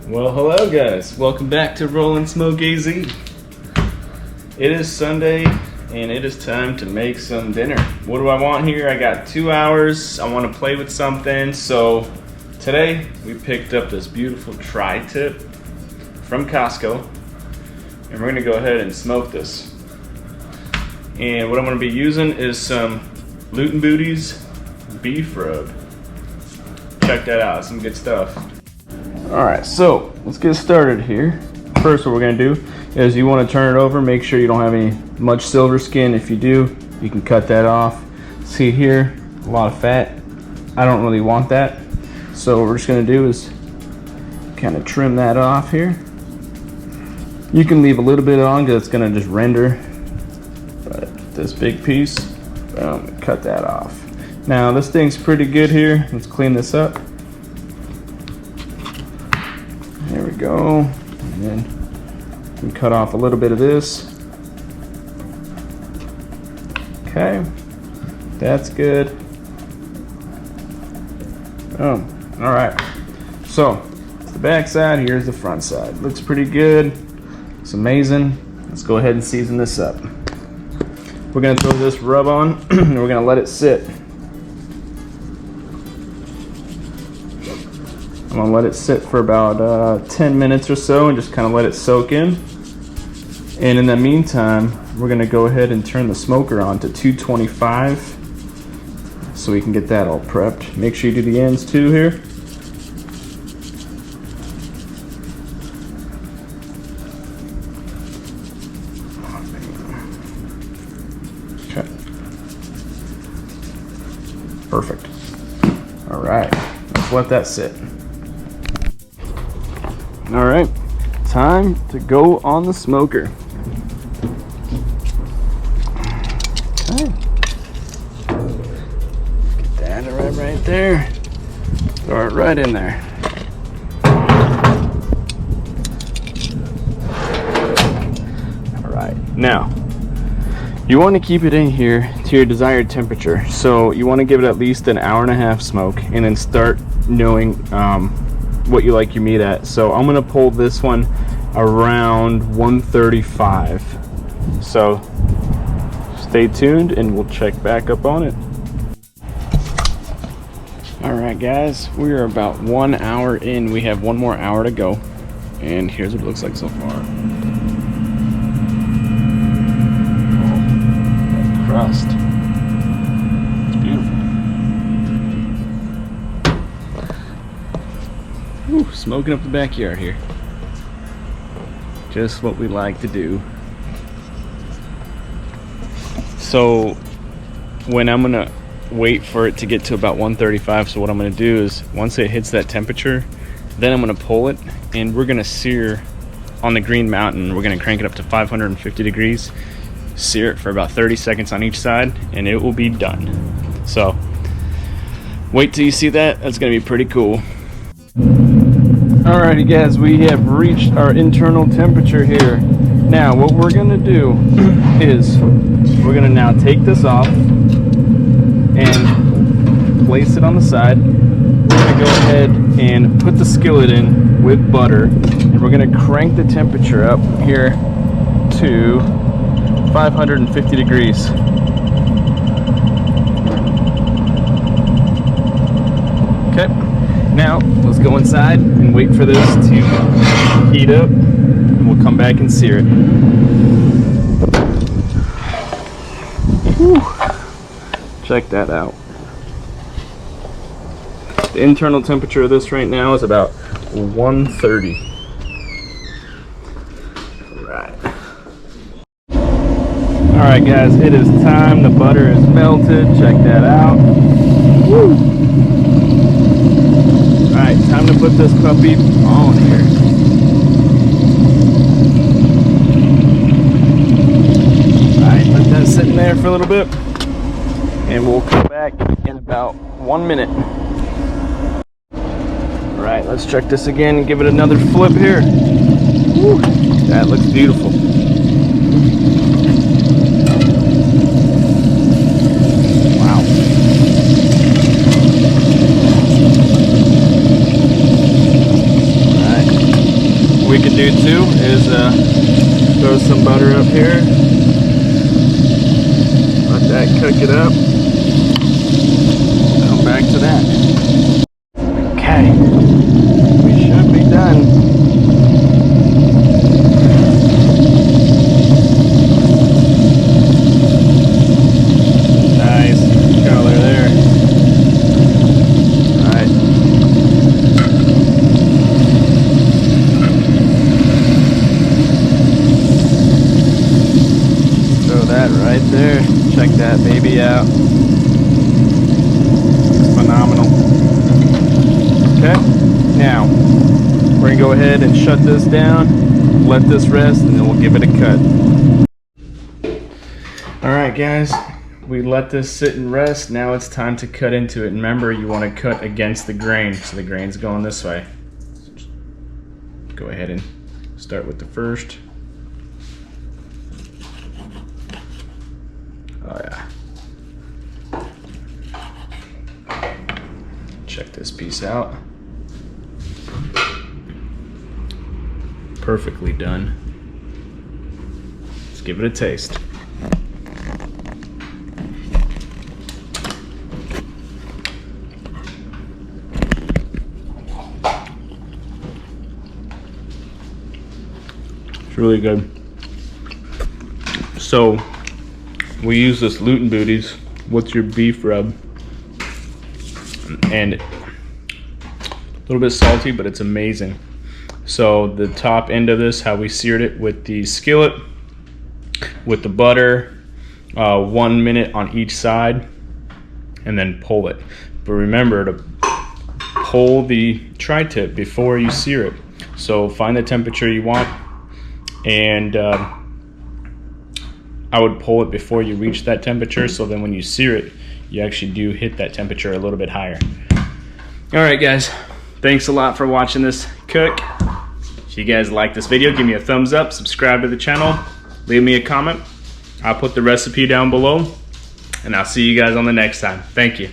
Well, hello guys, welcome back to Rollinsmokeaz. It is Sunday and it is time to make some dinner. What do I want here? I got 2 hours. I want to play with something. So today we picked up this beautiful tri-tip from Costco and we're gonna go ahead and smoke this. And what I'm gonna be using is some Loot 'n Booty's beef rub. Check that out, some good stuff. Alright, so let's get started here. First, what we're going to do is you want to turn it over, make sure you don't have any much silver skin. If you do, you can cut that off. See here, a lot of fat. I don't really want that. So what we're just going to do is kind of trim that off here. You can leave a little bit on because it's going to just render. But this big piece, boom, cut that off. Now this thing's pretty good here. Let's clean this up. There we go. And then we cut off a little bit of this. Okay, that's good. Oh, all right. So the back side, here's the front side. Looks pretty good. It's amazing. Let's go ahead and season this up. We're gonna throw this rub on and we're gonna let it sit. I'm gonna let it sit for about 10 minutes or so and just kind of let it soak in. And in the meantime, we're gonna go ahead and turn the smoker on to 225 so we can get that all prepped. Make sure you do the ends too here. Okay. Perfect. All right, let's let that sit. All right, time to go on the smoker. Okay. Get that right there. Throw it right in there. All right, now you want to keep it in here to your desired temperature. So you want to give it at least an hour and a half smoke and then start knowing what you like your meat at. So I'm gonna pull this one around 135. So stay tuned and we'll check back up on it. All right guys, we are about 1 hour in. We have 1 more hour to go. And here's what it looks like so far. That crust. It's beautiful. Ooh, smoking up the backyard here. Just what we like to do. So when I'm gonna wait for it to get to about 135, so what I'm gonna do is once it hits that temperature, then I'm gonna pull it and we're gonna sear on the Green Mountain. We're gonna crank it up to 550 degrees, sear it for about 30 seconds on each side, and it will be done. So wait till you see that. That's gonna be pretty cool. Alrighty guys, we have reached our internal temperature here. Now what we're gonna do is we're gonna now take this off and place it on the side. We're gonna go ahead and put the skillet in with butter and we're gonna crank the temperature up here to 550 degrees. Okay. Now, let's go inside and wait for this to heat up, and we'll come back and sear it. Whew. Check that out. The internal temperature of this right now is about 130. Alright guys, it is time. The butter is melted. Check that out. Woo. Alright, time to put this puppy on here. Alright, let that sit in there for a little bit. And we'll come back in about 1 minute. Alright, let's check this again and give it another flip here. Woo, that looks beautiful. Wow. we could do too is throw some butter up here. Let that cook it up. Come back to that. Okay, we should be done. Right there, check that baby out. It's phenomenal. Okay, now we're gonna go ahead and shut this down, let this rest, and then we'll give it a cut. Alright guys, we let this sit and rest. Now it's time to cut into it. Remember, you want to cut against the grain, so the grain's going this way. So just go ahead and start with the first. Oh yeah. Check this piece out. Perfectly done. Let's give it a taste. It's really good. So we use this Luton Booties. What's your beef rub? And a little bit salty, but it's amazing. So the top end of this, how we seared it with the skillet, with the butter, 1 minute on each side, and then pull it. But remember to pull the tri-tip before you sear it. So find the temperature you want, and I would pull it before you reach that temperature, so then when you sear it, you actually do hit that temperature a little bit higher. Alright guys, thanks a lot for watching this cook. If you guys like this video, give me a thumbs up, subscribe to the channel, leave me a comment. I'll put the recipe down below, and I'll see you guys on the next time. Thank you.